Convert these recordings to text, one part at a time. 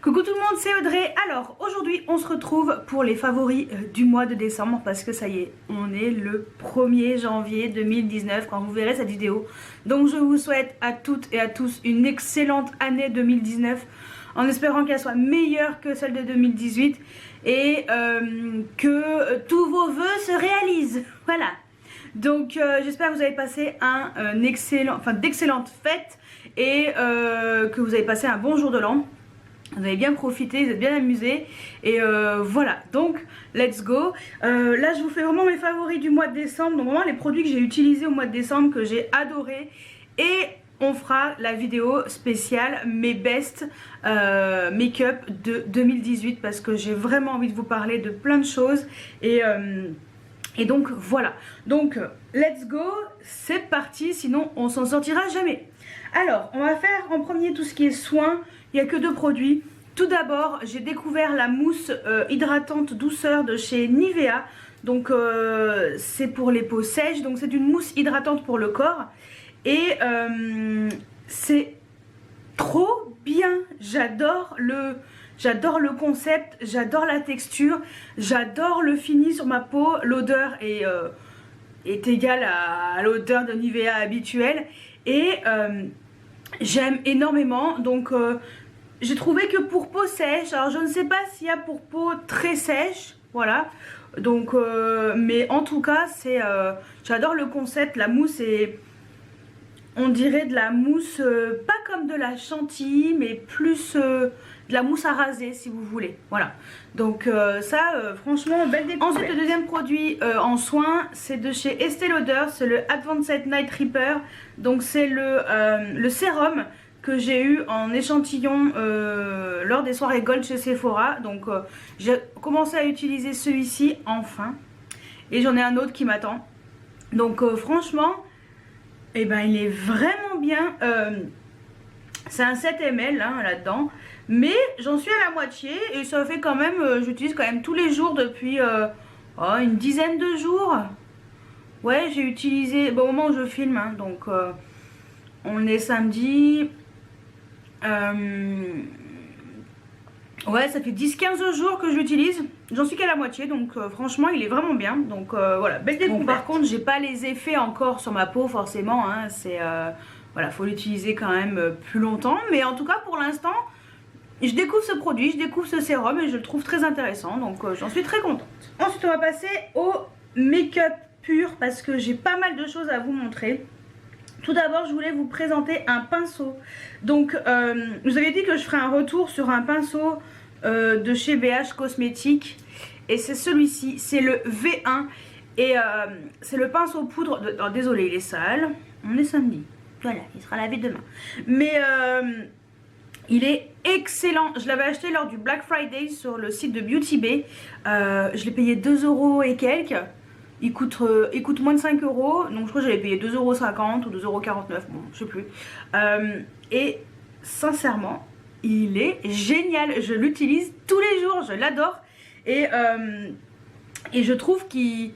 Coucou tout le monde, c'est Audrey. Alors aujourd'hui on se retrouve pour les favoris du mois de décembre parce que ça y est, on est le 1er janvier 2019 quand vous verrez cette vidéo. Donc je vous souhaite à toutes et à tous une excellente année 2019 en espérant qu'elle soit meilleure que celle de 2018 et que tous vos vœux se réalisent. Voilà. Donc j'espère que vous avez passé d'excellentes fêtes et que vous avez passé un bon jour de l'an. Vous avez bien profité, vous êtes bien amusés et voilà, donc let's go. Là je vous fais vraiment mes favoris du mois de décembre, donc vraiment les produits que j'ai utilisés au mois de décembre, que j'ai adoré, et on fera la vidéo spéciale mes best make-up de 2018 parce que j'ai vraiment envie de vous parler de plein de choses et donc voilà, donc let's go, c'est parti, sinon on s'en sortira jamais. Alors on va faire en premier tout ce qui est soins. Il n'y a que deux produits. Tout d'abord, j'ai découvert la mousse hydratante douceur de chez Nivea. Donc c'est pour les peaux sèches. Donc c'est une mousse hydratante pour le corps. Et c'est trop bien. J'adore le concept. J'adore la texture. J'adore le fini sur ma peau. L'odeur est égale à l'odeur de Nivea habituelle. Et j'aime énormément. Donc j'ai trouvé que pour peau sèche, alors je ne sais pas s'il y a pour peau très sèche, voilà, donc mais en tout cas c'est j'adore le concept. La mousse est, on dirait de la mousse pas comme de la chantilly mais plus de la mousse à raser si vous voulez, voilà. Donc franchement belle découverte. Ensuite le deuxième produit en soins, c'est de chez Estée Lauder, c'est le Advanced Night Repair. Donc c'est le sérum que j'ai eu en échantillon lors des soirées gold chez Sephora. Donc j'ai commencé à utiliser celui-ci enfin, et j'en ai un autre qui m'attend. Donc franchement eh ben, il est vraiment bien. C'est un 7 ml hein, là-dedans, mais j'en suis à la moitié et ça fait quand même, j'utilise quand même tous les jours depuis une dizaine de jours. Ouais, j'ai utilisé au moment où je filme hein, donc on est samedi. Ouais, ça fait 10-15 jours que je l'utilise. J'en suis qu'à la moitié, donc franchement il est vraiment bien. Donc voilà, belle découverte. Bon, par contre j'ai pas les effets encore sur ma peau forcément hein, c'est voilà, faut l'utiliser quand même plus longtemps. Mais en tout cas pour l'instant je découvre ce produit, je découvre ce sérum et je le trouve très intéressant. Donc j'en suis très contente. Ensuite on va passer au make-up pur parce que j'ai pas mal de choses à vous montrer. Tout d'abord je voulais vous présenter un pinceau. Donc je vous avais dit que je ferais un retour sur un pinceau de chez BH Cosmétiques. Et c'est celui-ci, c'est le V1. Et c'est le pinceau poudre de... Oh, désolé il est sale, on est samedi. Voilà, il sera lavé demain. Mais il est excellent. Je l'avais acheté lors du Black Friday sur le site de Beauty Bay. Je l'ai payé 2 € et quelques. Il coûte moins de 5 €. Donc je crois que j'avais payé 2,50 € ou 2,49 €. Bon, je sais plus. Et sincèrement, il est génial. Je l'utilise tous les jours. Je l'adore. Et je trouve qu'il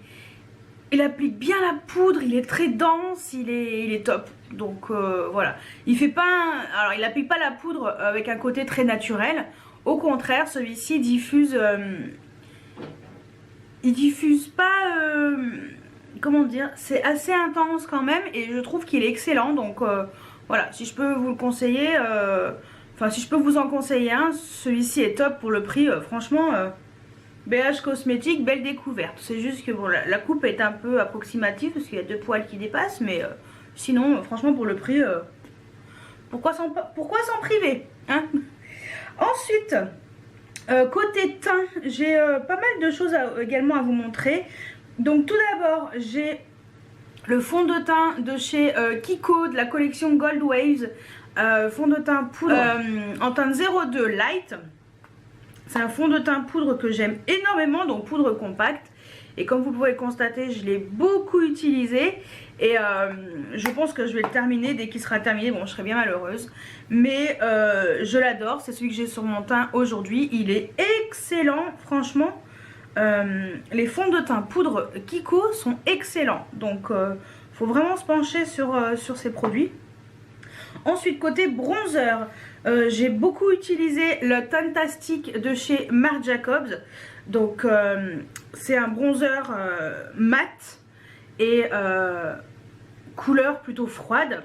applique bien la poudre. Il est très dense. Il est top. Donc voilà. Il fait pas... Alors il applique pas la poudre avec un côté très naturel. Au contraire, celui-ci diffuse... il diffuse pas, comment dire, c'est assez intense quand même et je trouve qu'il est excellent. Donc voilà, si je peux vous le conseiller, enfin si je peux vous en conseiller un, celui-ci est top pour le prix. Franchement, BH Cosmétiques, belle découverte. C'est juste que bon, la coupe est un peu approximative parce qu'il y a 2 poils qui dépassent, mais sinon, franchement pour le prix, pourquoi s'en priver hein. Ensuite... côté teint, j'ai pas mal de choses également à vous montrer. Donc tout d'abord, j'ai le fond de teint de chez Kiko de la collection Gold Waves. Fond de teint poudre en teinte 02 Light. C'est un fond de teint poudre que j'aime énormément, donc poudre compacte. Et comme vous pouvez le constater, je l'ai beaucoup utilisé. Et je pense que je vais le terminer dès qu'il sera terminé. Bon, je serai bien malheureuse. Mais je l'adore. C'est celui que j'ai sur mon teint aujourd'hui. Il est excellent, franchement. Les fonds de teint poudre Kiko sont excellents. Donc, faut vraiment se pencher sur ces produits. Ensuite côté bronzer, j'ai beaucoup utilisé le Fantastic de chez Marc Jacobs. Donc c'est un bronzer mat et couleur plutôt froide.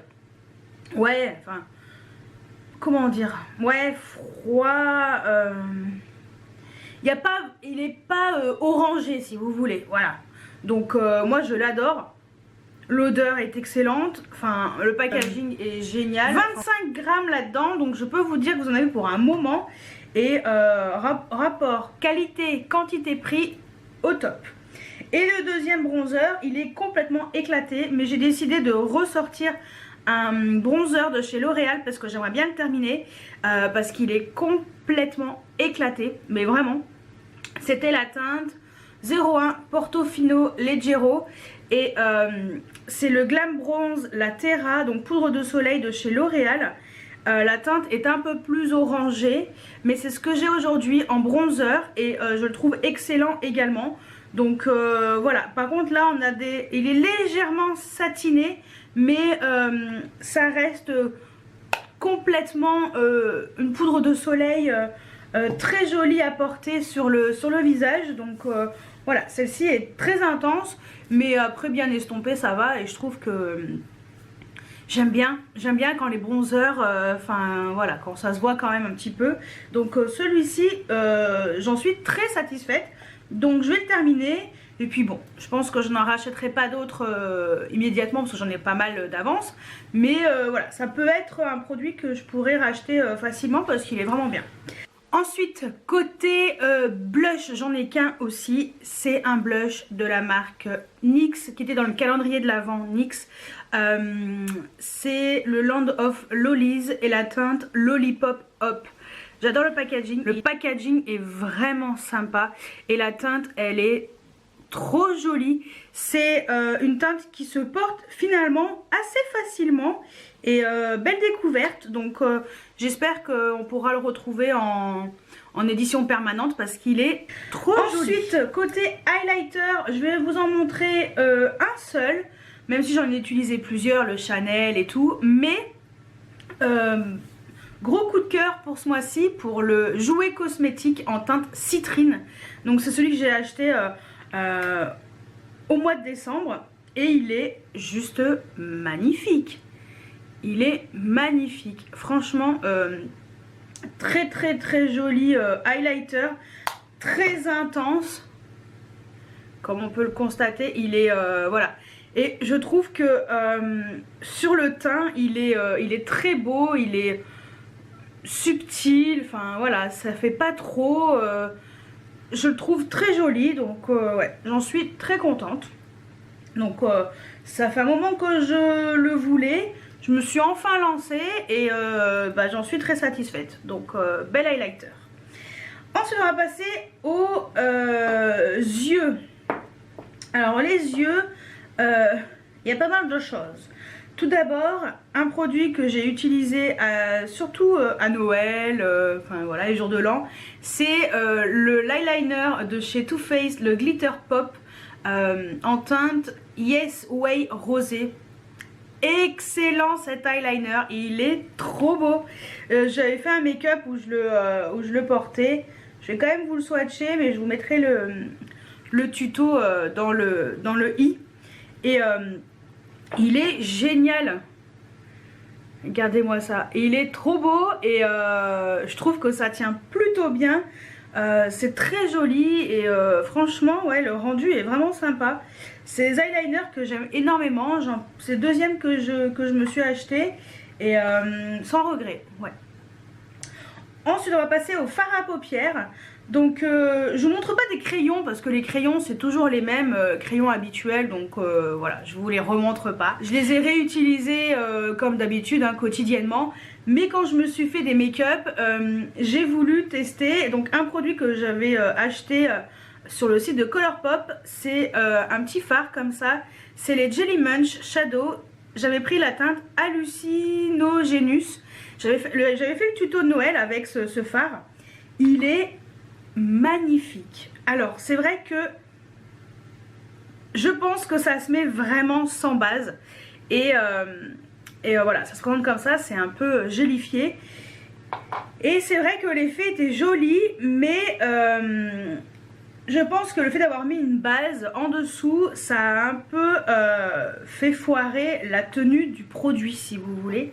Ouais, enfin, comment dire, ouais, froid. Il n'est pas orangé si vous voulez, voilà. Donc moi je l'adore. L'odeur est excellente, enfin le packaging est génial. 25 grammes là-dedans, donc je peux vous dire que vous en avez pour un moment. Et rapport qualité, quantité, prix au top. Et le deuxième bronzer, il est complètement éclaté, mais j'ai décidé de ressortir un bronzer de chez L'Oréal parce que j'aimerais bien le terminer, parce qu'il est complètement éclaté, mais vraiment. C'était la teinte 01 Portofino Leggero et c'est le Glam Bronze La Terra, donc poudre de soleil de chez L'Oréal. La teinte est un peu plus orangée, mais c'est ce que j'ai aujourd'hui en bronzer et je le trouve excellent également. Donc voilà, par contre là on a il est légèrement satiné, mais ça reste complètement une poudre de soleil très jolie à porter sur le visage. Donc voilà, celle-ci est très intense, mais après bien estompée ça va, et je trouve que j'aime bien quand les bronzers, enfin voilà, quand ça se voit quand même un petit peu. Donc celui-ci, j'en suis très satisfaite. Donc je vais le terminer. Et puis bon, je pense que je n'en rachèterai pas d'autres immédiatement parce que j'en ai pas mal d'avance. Mais voilà, ça peut être un produit que je pourrais racheter facilement parce qu'il est vraiment bien. Ensuite, côté blush, j'en ai qu'un aussi. C'est un blush de la marque NYX qui était dans le calendrier de l'Avent NYX. C'est le Land of Lollies et la teinte Lollipop Hop. J'adore le packaging. Le packaging est vraiment sympa et la teinte, elle est trop jolie. C'est une teinte qui se porte finalement assez facilement. Et belle découverte, donc j'espère qu'on pourra le retrouver en édition permanente parce qu'il est trop joli. Ensuite, côté highlighter, je vais vous en montrer un seul, même si j'en ai utilisé plusieurs, le Chanel et tout. Mais gros coup de cœur pour ce mois-ci, pour le Jouet Cosmétique en teinte citrine. Donc c'est celui que j'ai acheté au mois de décembre et il est juste magnifique. Il est magnifique, franchement, très joli highlighter, très intense, comme on peut le constater. Il est voilà, et je trouve que sur le teint, il est très beau, il est subtil, enfin voilà, ça fait pas trop. Je le trouve très joli, donc ouais, j'en suis très contente. Donc ça fait un moment que je le voulais. Je me suis enfin lancée et j'en suis très satisfaite. Donc bel highlighter. Ensuite on va passer aux yeux. Alors les yeux, il y a pas mal de choses. Tout d'abord, un produit que j'ai utilisé surtout à Noël, enfin voilà, les jours de l'an, c'est le l'eyeliner de chez Too Faced, le Glitter Pop en teinte Yes Way Rosé. Excellent cet eyeliner, il est trop beau. J'avais fait un make-up où je le portais. Je vais quand même vous le swatcher, mais je vous mettrai le tuto dans le i. Et il est génial. Regardez-moi ça. Il est trop beau et je trouve que ça tient plutôt bien. C'est très joli et franchement ouais, le rendu est vraiment sympa. C'est des eyeliners que j'aime énormément. C'est le deuxième que je me suis acheté et sans regret. Ouais. Ensuite on va passer au fard à paupières. Donc je vous montre pas des crayons parce que les crayons c'est toujours les mêmes crayons habituels, donc voilà, je vous les remontre pas. Je les ai réutilisés comme d'habitude hein, quotidiennement, mais quand je me suis fait des make-up, j'ai voulu tester donc un produit que j'avais acheté sur le site de Colourpop. C'est un petit fard comme ça, c'est les Jelly Munch Shadow. J'avais pris la teinte Hallucinogenus. J'avais fait le tuto de Noël avec ce fard. Il est magnifique. Alors c'est vrai que je pense que ça se met vraiment sans base et Et voilà, ça se présente comme ça, c'est un peu gélifié. Et c'est vrai que l'effet était joli, mais je pense que le fait d'avoir mis une base en dessous, ça a un peu fait foirer la tenue du produit, si vous voulez.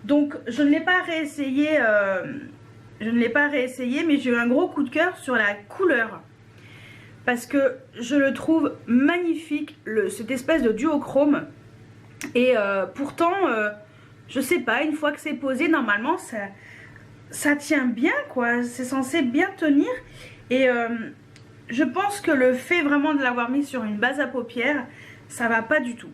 Donc je ne l'ai pas réessayé, mais j'ai eu un gros coup de cœur sur la couleur. Parce que je le trouve magnifique, cette espèce de duochrome. Et pourtant, je sais pas, une fois que c'est posé, normalement, ça tient bien, quoi. C'est censé bien tenir. Et je pense que le fait vraiment de l'avoir mis sur une base à paupières, ça va pas du tout.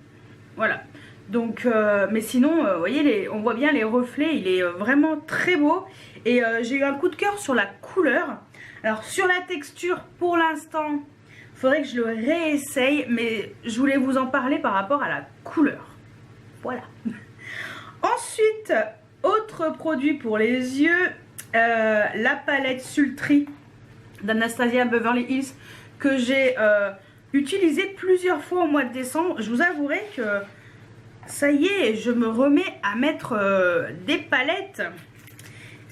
Voilà. Donc, mais sinon, vous voyez, on voit bien les reflets, il est vraiment très beau. Et j'ai eu un coup de cœur sur la couleur. Alors, sur la texture, pour l'instant, il faudrait que je le réessaye, mais je voulais vous en parler par rapport à la couleur. Voilà. Ensuite, autre produit pour les yeux, la palette Sultry d'Anastasia Beverly Hills que j'ai utilisée plusieurs fois au mois de décembre. Je vous avouerai que ça y est, je me remets à mettre des palettes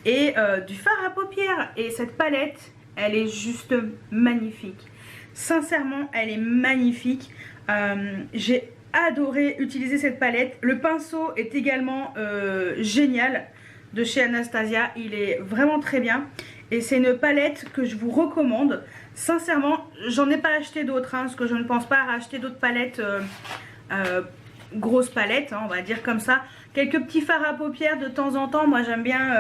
et du fard à paupières. Et cette palette, elle est juste magnifique. Sincèrement, elle est magnifique. J'ai adoré utiliser cette palette. Le pinceau est également génial de chez Anastasia. Il est vraiment très bien. Et c'est une palette que je vous recommande. Sincèrement, j'en ai pas acheté d'autres, parce que je ne pense pas racheter d'autres palettes, grosses palettes, on va dire comme ça. Quelques petits fards à paupières de temps en temps. Moi j'aime bien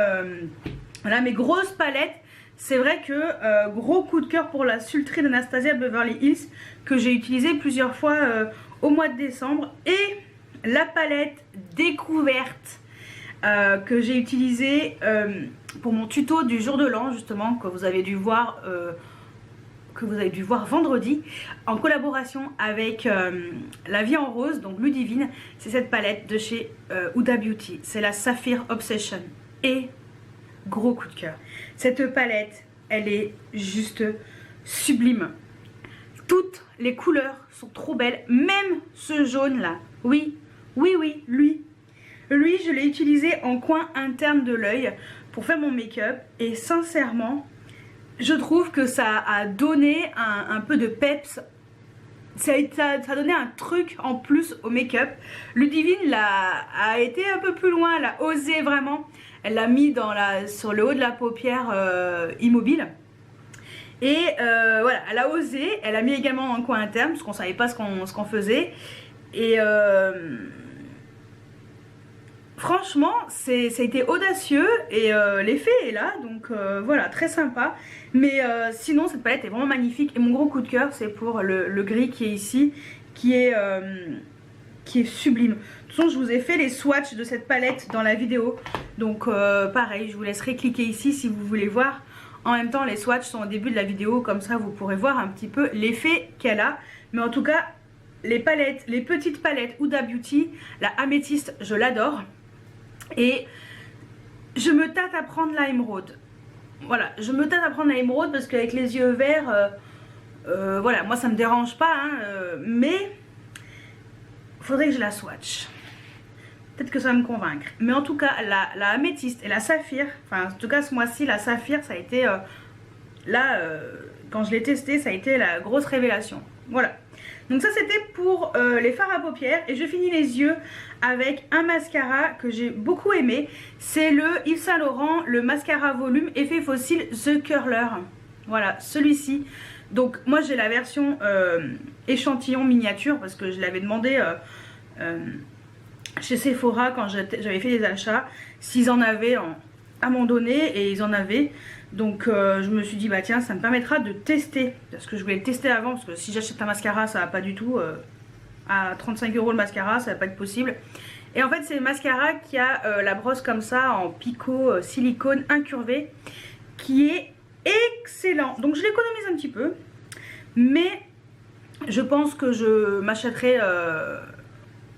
voilà, mes grosses palettes. C'est vrai que gros coup de cœur pour la Sultry d'Anastasia Beverly Hills que j'ai utilisé plusieurs fois au mois de décembre. Et la palette découverte que j'ai utilisée pour mon tuto du jour de l'an, justement, que vous avez dû voir vendredi, en collaboration avec La Vie en Rose, donc Ludivine. C'est cette palette de chez Huda Beauty. C'est la Sapphire Obsession. Et gros coup de cœur. Cette palette, elle est juste sublime. Toutes les couleurs sont trop belles. Même ce jaune là. Oui, oui, oui, lui. Lui, je l'ai utilisé en coin interne de l'œil pour faire mon make-up. Et sincèrement, je trouve que ça a donné un peu de peps. Ça a donné un truc en plus au make-up. Ludivine a été un peu plus loin. Elle a osé vraiment. Elle l'a mis sur le haut de la paupière immobile. Et voilà, elle a osé. Elle a mis également en coin interne parce qu'on ne savait pas ce qu'on faisait. Et franchement, ça a été audacieux. Et l'effet est là. Donc voilà, très sympa. Mais sinon, cette palette est vraiment magnifique. Et mon gros coup de cœur, c'est pour le gris qui est ici. Qui est sublime. De toute façon, je vous ai fait les swatchs de cette palette dans la vidéo. Donc pareil, je vous laisserai cliquer ici si vous voulez voir. En même temps, les swatchs sont au début de la vidéo. Comme ça, vous pourrez voir un petit peu l'effet qu'elle a. Mais en tout cas, les palettes, les petites palettes Huda Beauty, la améthyste, je l'adore. Et je me tâte à prendre la émeraude. Voilà, je me tâte à prendre la émeraude parce qu'avec les yeux verts, voilà, moi ça me dérange pas, mais faudrait que je la swatch. Peut-être que ça va me convaincre. Mais en tout cas, la améthyste et la saphir, enfin en tout cas ce mois-ci, la saphir, ça a été, quand je l'ai testé, ça a été la grosse révélation. Voilà. Donc ça c'était pour les fards à paupières. Et je finis les yeux avec un mascara que j'ai beaucoup aimé. C'est le Yves Saint Laurent, le mascara volume effet fossile The Curler. Voilà, celui-ci. Donc moi j'ai la version échantillon miniature parce que je l'avais demandé chez Sephora quand j'avais fait des achats s'ils en avaient à un moment donné, et ils en avaient. Donc je me suis dit bah tiens, ça me permettra de tester, parce que je voulais le tester avant, parce que si j'achète un mascara ça va pas du tout, à 35 € le mascara ça va pas être possible. Et en fait c'est le mascara qui a la brosse comme ça en picot silicone incurvé, qui est excellent. Donc je l'économise un petit peu, mais je pense que je m'achèterai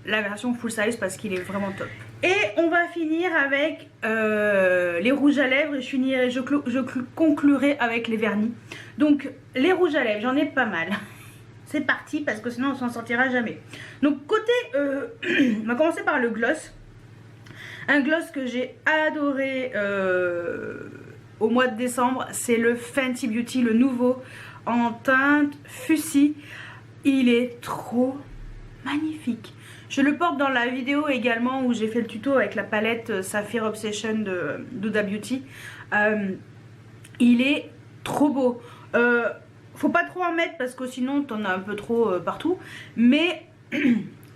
la version full size parce qu'il est vraiment top. Et on va finir avec les rouges à lèvres, et je conclurai avec les vernis. Donc les rouges à lèvres, j'en ai pas mal. C'est parti parce que sinon on s'en sortira jamais. Donc côté, on va commencer par le gloss. Un gloss que j'ai adoré au mois de décembre, c'est le Fenty Beauty, le nouveau en teinte Fuchsia. Il est trop magnifique. Je le porte dans la vidéo également où j'ai fait le tuto avec la palette Sapphire Obsession de Huda Beauty. Il est trop beau. Faut pas trop en mettre parce que sinon t'en as un peu trop partout. Mais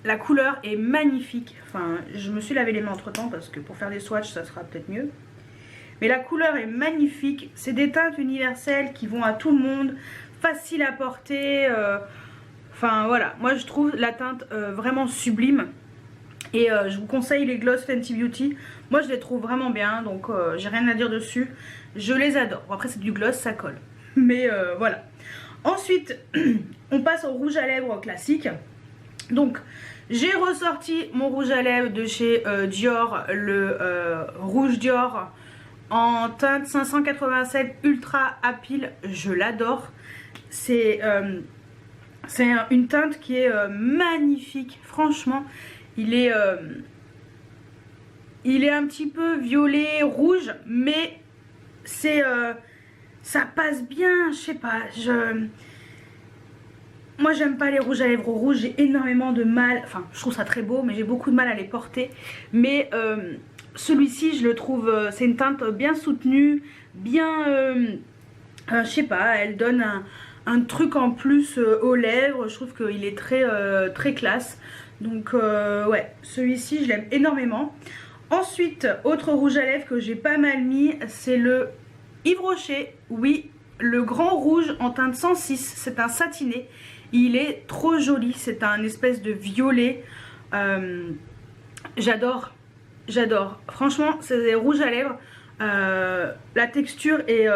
la couleur est magnifique. Enfin, je me suis lavé les mains entre temps parce que pour faire des swatchs ça sera peut-être mieux. Mais la couleur est magnifique. C'est des teintes universelles qui vont à tout le monde. Facile à porter. Enfin voilà, moi je trouve la teinte vraiment sublime. Et je vous conseille les gloss Fenty Beauty. Moi je les trouve vraiment bien, donc j'ai rien à dire dessus. Je les adore. Bon, après c'est du gloss, ça colle. Mais voilà. Ensuite, on passe au rouge à lèvres classique. Donc j'ai ressorti mon rouge à lèvres de chez Dior, le rouge Dior en teinte 587 Ultra Appeal. Je l'adore. C'est une teinte qui est magnifique. Franchement, il est un petit peu violet rouge, mais c'est ça passe bien. Je sais pas, moi j'aime pas les rouges à lèvres rouges, j'ai énormément de mal, enfin je trouve ça très beau mais j'ai beaucoup de mal à les porter. Mais celui-ci je le trouve, c'est une teinte bien soutenue, bien je sais pas, elle donne un truc en plus aux lèvres. Je trouve qu'il est très classe. Donc ouais, celui-ci je l'aime énormément. Ensuite, autre rouge à lèvres que j'ai pas mal mis, c'est le Yves Rocher. Oui, le grand rouge en teinte 106. C'est un satiné. Il est trop joli. C'est un espèce de violet. J'adore. J'adore. Franchement, c'est des rouges à lèvres. La texture est...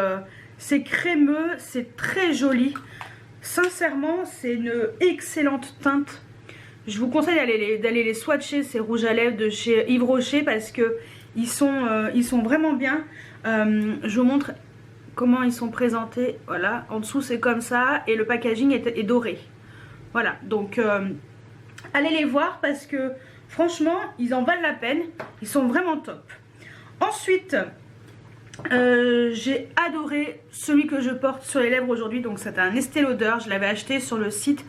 c'est crémeux, c'est très joli. Sincèrement, c'est une excellente teinte. Je vous conseille d'aller les swatcher, ces rouges à lèvres de chez Yves Rocher, parce que ils sont vraiment bien. Je vous montre comment ils sont présentés. Voilà, en dessous c'est comme ça et le packaging est doré. Voilà, donc allez les voir parce que franchement, ils en valent la peine. Ils sont vraiment top. Ensuite... j'ai adoré celui que je porte sur les lèvres aujourd'hui. Donc c'est un Estée Lauder. Je l'avais acheté sur le site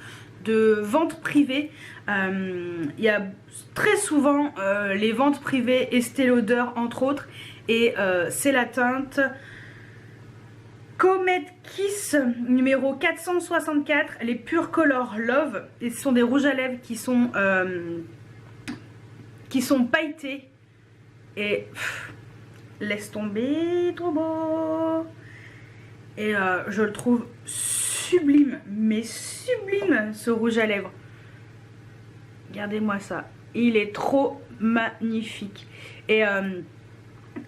de vente privée. Il y a très souvent les ventes privées Estée Lauder entre autres. Et c'est la teinte Comet Kiss numéro 464, les Pure Color Love. Et ce sont des rouges à lèvres qui sont pailletés. Et... laisse tomber, trop beau. Et je le trouve sublime, mais sublime ce rouge à lèvres. Regardez-moi ça, il est trop magnifique. Et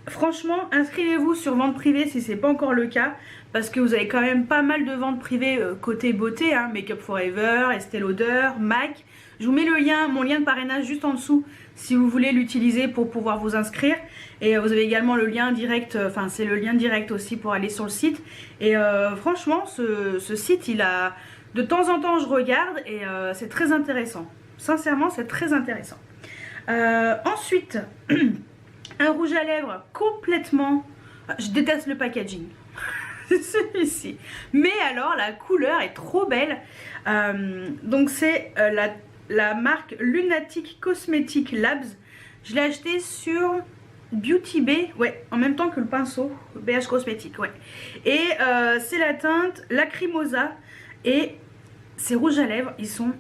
franchement, inscrivez-vous sur vente privée si c'est pas encore le cas, parce que vous avez quand même pas mal de ventes privées côté beauté, hein, Make Up Forever, Estée Lauder, MAC. Je vous mets le lien, mon lien de parrainage juste en dessous si vous voulez l'utiliser pour pouvoir vous inscrire. Et vous avez également le lien direct, enfin c'est le lien direct aussi pour aller sur le site. Et franchement, ce site, il a... de temps en temps je regarde et c'est très intéressant. Sincèrement, c'est très intéressant. Ensuite, un rouge à lèvres complètement... Je déteste le packaging. Celui-ci. Mais alors, la couleur est trop belle. Donc c'est la marque Lunatic Cosmetic Labs. Je l'ai acheté sur Beauty Bay, ouais, en même temps que le pinceau BH Cosmétique, ouais. Et c'est la teinte Lacrimosa. Et ces rouges à lèvres, ils sont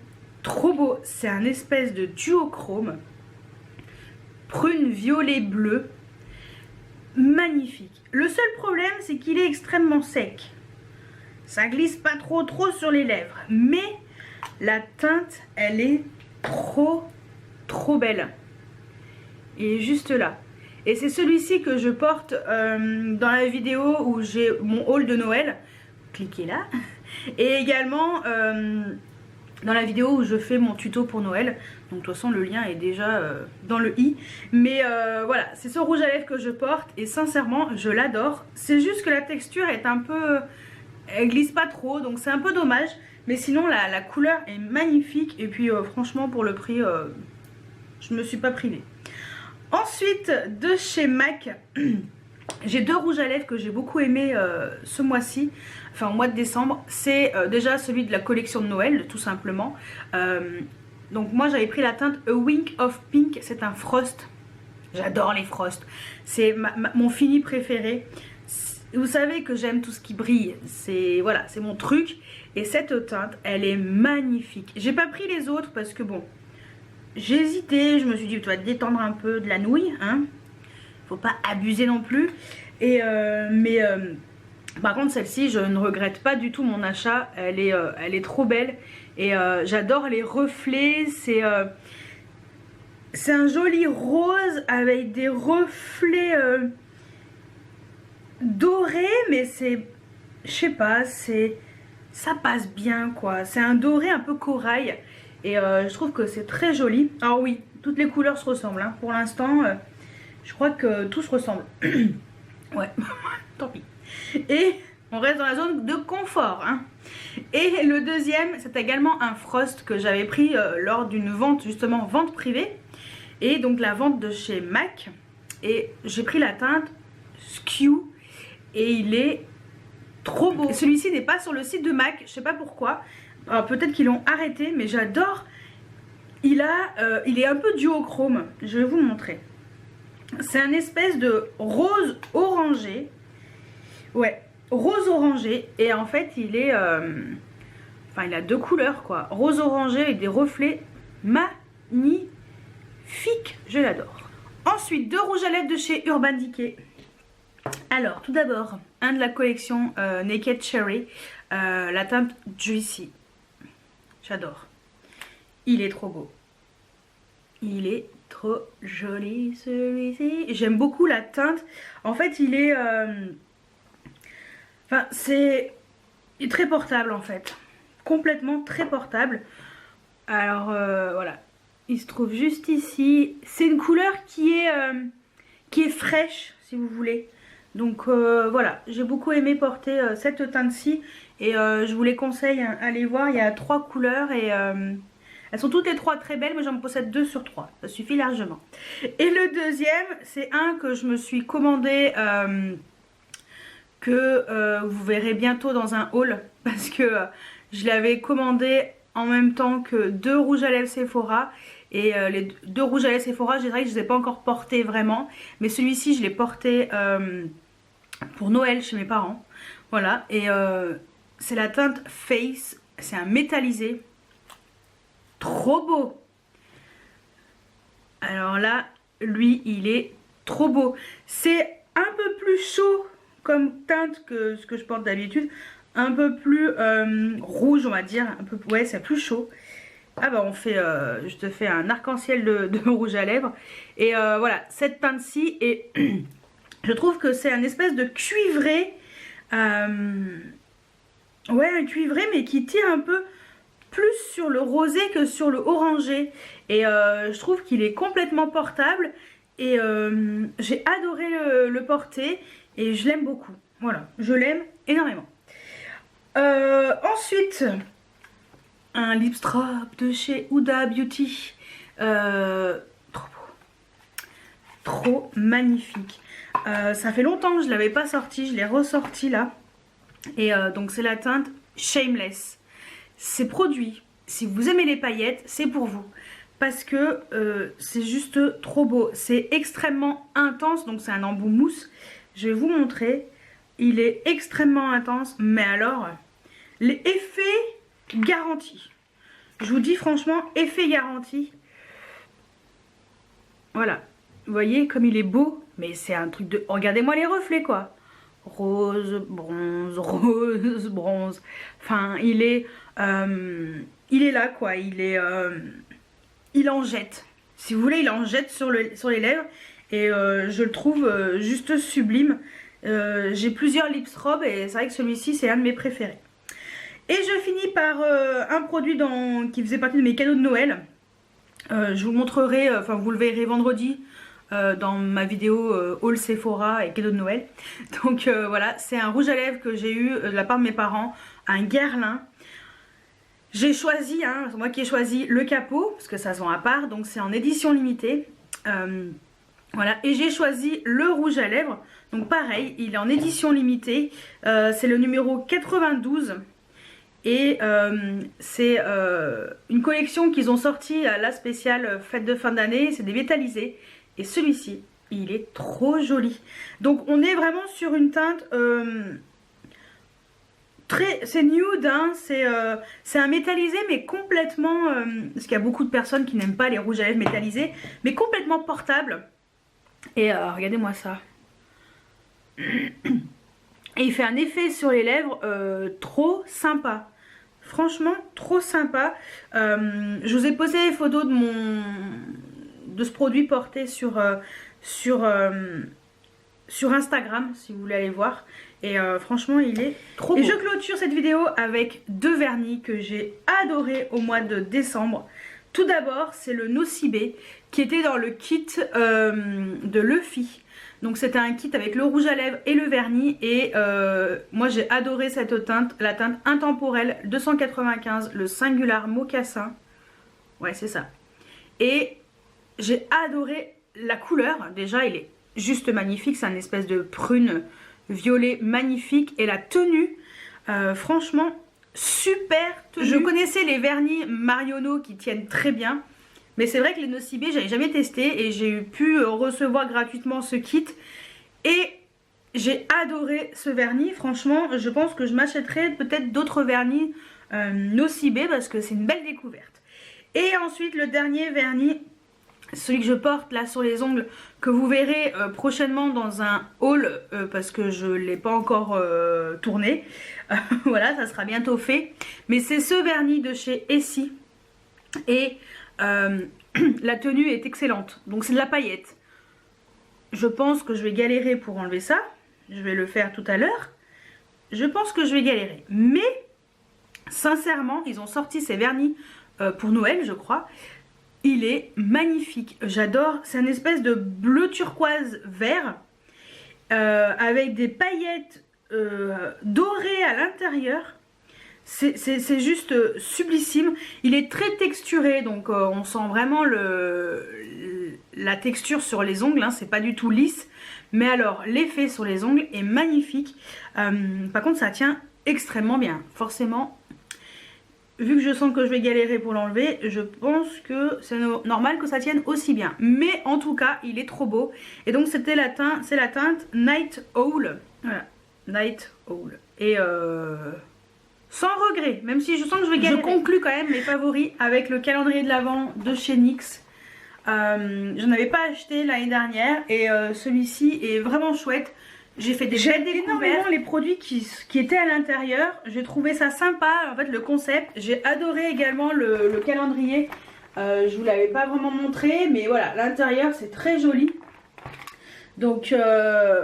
trop beaux. C'est un espèce de duochrome. Prune, violet, bleu. Magnifique. Le seul problème, c'est qu'il est extrêmement sec. Ça glisse pas trop sur les lèvres. Mais la teinte, elle est trop belle. Et juste là. Et c'est celui-ci que je porte dans la vidéo où j'ai mon haul de Noël. Cliquez là. Et également dans la vidéo où je fais mon tuto pour Noël. Donc de toute façon le lien est déjà dans le i. Mais voilà, c'est ce rouge à lèvres que je porte. Et sincèrement, je l'adore. C'est juste que la texture est un peu... elle glisse pas trop, donc c'est un peu dommage. Mais sinon la couleur est magnifique. Et puis franchement pour le prix, je me suis pas privée. Ensuite, de chez MAC, j'ai 2 rouges à lèvres que j'ai beaucoup aimé ce mois-ci, enfin au mois de décembre. C'est déjà celui de la collection de Noël, tout simplement. Donc moi j'avais pris la teinte A Wink of Pink, c'est un frost. J'adore les frosts, c'est mon fini préféré. Vous savez que j'aime tout ce qui brille, c'est voilà, c'est mon truc. Et cette teinte, elle est magnifique. J'ai pas pris les autres parce que bon, j'ai hésité, je me suis dit tu vas te détendre un peu de la nouille, hein. Faut pas abuser non plus. Et par contre celle-ci, je ne regrette pas du tout mon achat. Elle est trop belle. Et j'adore les reflets. C'est un joli rose avec des reflets dorés. Mais c'est, je sais pas, ça passe bien quoi. C'est un doré un peu corail. Et je trouve que c'est très joli. Alors oui, toutes les couleurs se ressemblent, hein. Pour l'instant... je crois que tout se ressemble. Ouais, tant pis. Et on reste dans la zone de confort, hein. Et le deuxième, c'est également un frost que j'avais pris lors d'une vente, justement vente privée. Et donc la vente de chez MAC. Et j'ai pris la teinte Skew. Et il est trop beau. Celui-ci n'est pas sur le site de MAC, je sais pas pourquoi. Peut-être qu'ils l'ont arrêté, mais j'adore. Il est un peu duochrome, je vais vous montrer. C'est un espèce de rose orangé. Ouais, rose orangé. Et en fait, il est... Enfin, il a 2 couleurs, quoi. Rose orangé avec des reflets magnifiques. Je l'adore. Ensuite, 2 rouges à lèvres de chez Urban Decay. Alors, tout d'abord, un de la collection Naked Cherry. La teinte Juicy. J'adore. Il est trop beau. Il est trop joli celui-ci. J'aime beaucoup la teinte. En fait il est enfin c'est très portable en fait. Complètement très portable. Alors voilà. Il se trouve juste ici. C'est une couleur qui est fraîche si vous voulez. Donc voilà. J'ai beaucoup aimé porter cette teinte-ci. Et je vous les conseille. Hein, allez voir. Il y a 3 couleurs et... elles sont toutes les 3 très belles, mais j'en possède 2 sur 3. Ça suffit largement. Et le deuxième, c'est un que je me suis commandé, que vous verrez bientôt dans un haul. Parce que je l'avais commandé en même temps que 2 rouges à lèvres Sephora. Et les 2 rouges à lèvres Sephora, je dirais que je ne les ai pas encore portés vraiment. Mais celui-ci, je l'ai porté pour Noël chez mes parents. Voilà. Et c'est la teinte Face. C'est un métallisé. Trop beau. Alors là, lui, il est trop beau. C'est un peu plus chaud comme teinte que ce que je porte d'habitude. Un peu plus rouge, on va dire. Un peu, ouais, c'est plus chaud. Ah bah on fait, je te fais un arc-en-ciel de rouge à lèvres. Et voilà, cette teinte-ci, et je trouve que c'est un espèce de cuivré. Ouais, un cuivré, mais qui tire un peu plus sur le rosé que sur le orangé. Et je trouve qu'il est complètement portable. Et j'ai adoré le porter. Et je l'aime beaucoup. Voilà, je l'aime énormément. Ensuite, un lip strap de chez Huda Beauty. Trop beau. Trop magnifique. Ça fait longtemps que je ne l'avais pas sorti. Je l'ai ressorti là. Et donc c'est la teinte Shameless. Ces produits, si vous aimez les paillettes, c'est pour vous. Parce que c'est juste trop beau. C'est extrêmement intense. Donc c'est un embout mousse. Je vais vous montrer. Il est extrêmement intense. Mais alors, les effets garantis. Je vous dis franchement, effet garanti. Voilà. Vous voyez comme il est beau. Mais c'est un truc de... Regardez-moi les reflets quoi. Rose, bronze, bronze. Enfin, il est là quoi. Il en jette. Si vous voulez, il en jette sur les lèvres. Et je le trouve juste sublime. J'ai plusieurs lip strobes et c'est vrai que celui-ci, c'est un de mes préférés. Et je finis par un produit qui faisait partie de mes cadeaux de Noël. Je vous montrerai, enfin vous le verrez vendredi. Dans ma vidéo haul Sephora et cadeau de Noël. Donc voilà, c'est un rouge à lèvres que j'ai eu de la part de mes parents, un Guerlain. J'ai choisi, hein, c'est moi qui ai choisi le capot parce que ça se vend à part, donc c'est en édition limitée. Voilà, et j'ai choisi le rouge à lèvres. Donc pareil, il est en édition limitée. C'est le numéro 92. Et c'est une collection qu'ils ont sortie à la spéciale fête de fin d'année. C'est des métallisés. Et celui-ci, il est trop joli. Donc on est vraiment sur une teinte c'est nude, hein, c'est un métallisé mais complètement, parce qu'il y a beaucoup de personnes qui n'aiment pas les rouges à lèvres métallisés, mais complètement portable. Et regardez-moi ça. Et il fait un effet sur les lèvres trop sympa. Franchement, trop sympa. Je vous ai posté des photos de ce produit porté sur Instagram, si vous voulez aller voir. Et franchement, il est trop beau. Et je clôture cette vidéo avec deux vernis que j'ai adoré au mois de décembre. Tout d'abord, c'est le Nocibé qui était dans le kit de Luffy. Donc c'était un kit avec le rouge à lèvres et le vernis. Et moi j'ai adoré cette teinte, la teinte intemporelle 295, le Singular Mocassin. Ouais, c'est ça. Et j'ai adoré la couleur. Déjà, il est juste magnifique. C'est un espèce de prune violet magnifique. Et la tenue, franchement, super tenue. Je connaissais les vernis Marionneau qui tiennent très bien. Mais c'est vrai que les Nocibé, j'avais jamais testé et j'ai pu recevoir gratuitement ce kit. Et j'ai adoré ce vernis. Franchement, je pense que je m'achèterai peut-être d'autres vernis Nocibé parce que c'est une belle découverte. Et ensuite, le dernier vernis, celui que je porte là sur les ongles, que vous verrez prochainement dans un haul parce que je ne l'ai pas encore tourné. Voilà, ça sera bientôt fait. Mais c'est ce vernis de chez Essie. Et la tenue est excellente. Donc c'est de la paillette. Je pense que je vais galérer pour enlever ça. Je vais le faire tout à l'heure. Je pense que je vais galérer. Mais sincèrement, ils ont sorti ces vernis pour Noël, je crois. Il est magnifique. J'adore. C'est une espèce de bleu turquoise vert avec des paillettes dorées à l'intérieur. C'est juste sublissime. Il est très texturé, donc on sent vraiment la texture sur les ongles, hein, c'est pas du tout lisse. Mais alors, l'effet sur les ongles est magnifique. Par contre, ça tient extrêmement bien. Forcément, vu que je sens que je vais galérer pour l'enlever, je pense que c'est normal que ça tienne aussi bien. Mais en tout cas, il est trop beau. Et donc, c'est la teinte Night Owl. Voilà, Night Owl. Et sans regret, même si je sens que je vais galérer. Je conclue quand même mes favoris avec le calendrier de l'Avent de chez NYX. J'en avais pas acheté l'année dernière et celui-ci est vraiment chouette. J'ai fait des belles découvertes. Énormément les produits qui étaient à l'intérieur. J'ai trouvé ça sympa, en fait, le concept. J'ai adoré également le calendrier. Je vous l'avais pas vraiment montré, mais voilà, l'intérieur c'est très joli. Donc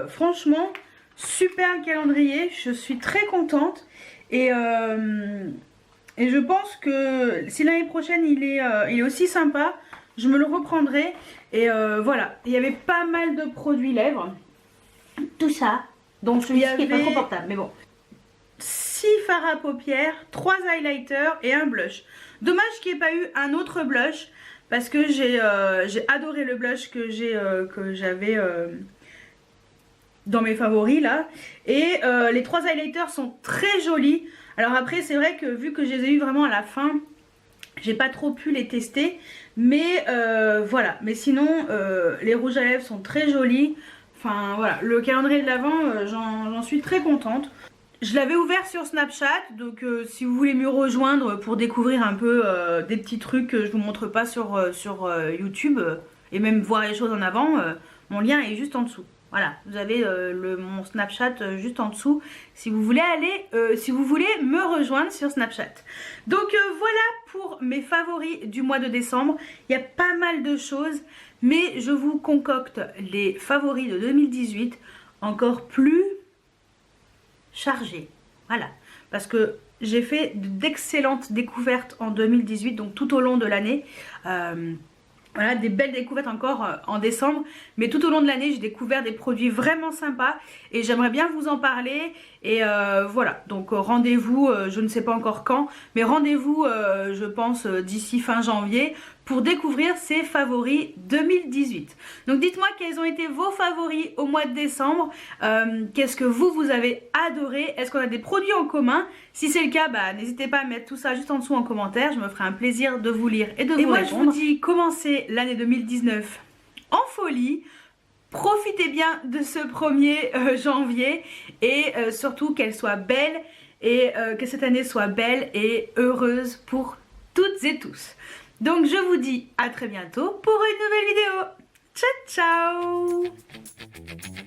franchement, super calendrier. Je suis très contente. Et je pense que si l'année prochaine il est aussi sympa, je me le reprendrai. Et voilà, il y avait pas mal de produits lèvres. Tout ça. Donc celui-ci qui est pas trop portable, mais bon. 6 fards à paupières, 3 highlighters et un blush. Dommage qu'il n'y ait pas eu un autre blush. Parce que j'ai adoré le blush que j'avais dans mes favoris là. Et les 3 highlighters sont très jolis. Alors après c'est vrai que vu que je les ai eu vraiment à la fin, j'ai pas trop pu les tester. Mais voilà, mais sinon les rouges à lèvres sont très jolis. Enfin voilà, le calendrier de l'Avent, j'en suis très contente. Je l'avais ouvert sur Snapchat, donc si vous voulez me rejoindre pour découvrir un peu des petits trucs que je vous montre pas sur YouTube et même voir les choses en avant, mon lien est juste en dessous. Voilà, vous avez mon Snapchat juste en dessous si vous voulez si vous voulez me rejoindre sur Snapchat. Donc voilà pour mes favoris du mois de décembre. Il y a pas mal de choses, mais je vous concocte les favoris de 2018 encore plus chargés. Voilà, parce que j'ai fait d'excellentes découvertes en 2018, donc tout au long de l'année. Voilà, des belles découvertes encore en décembre. Mais tout au long de l'année, j'ai découvert des produits vraiment sympas. Et j'aimerais bien vous en parler. Et voilà, donc rendez-vous, je ne sais pas encore quand. Mais rendez-vous, je pense, d'ici fin janvier. pour découvrir ces favoris 2018. Donc dites-moi quels ont été vos favoris au mois de décembre, qu'est-ce que vous avez adoré, est-ce qu'on a des produits en commun? Si c'est le cas, n'hésitez pas à mettre tout ça juste en dessous en commentaire, je me ferai un plaisir de vous lire et de vous répondre. Et moi je vous dis, commencez l'année 2019 en folie. Profitez bien de ce 1er janvier et surtout qu'elle soit belle et que cette année soit belle et heureuse pour toutes et tous. Donc je vous dis à très bientôt pour une nouvelle vidéo. Ciao ciao!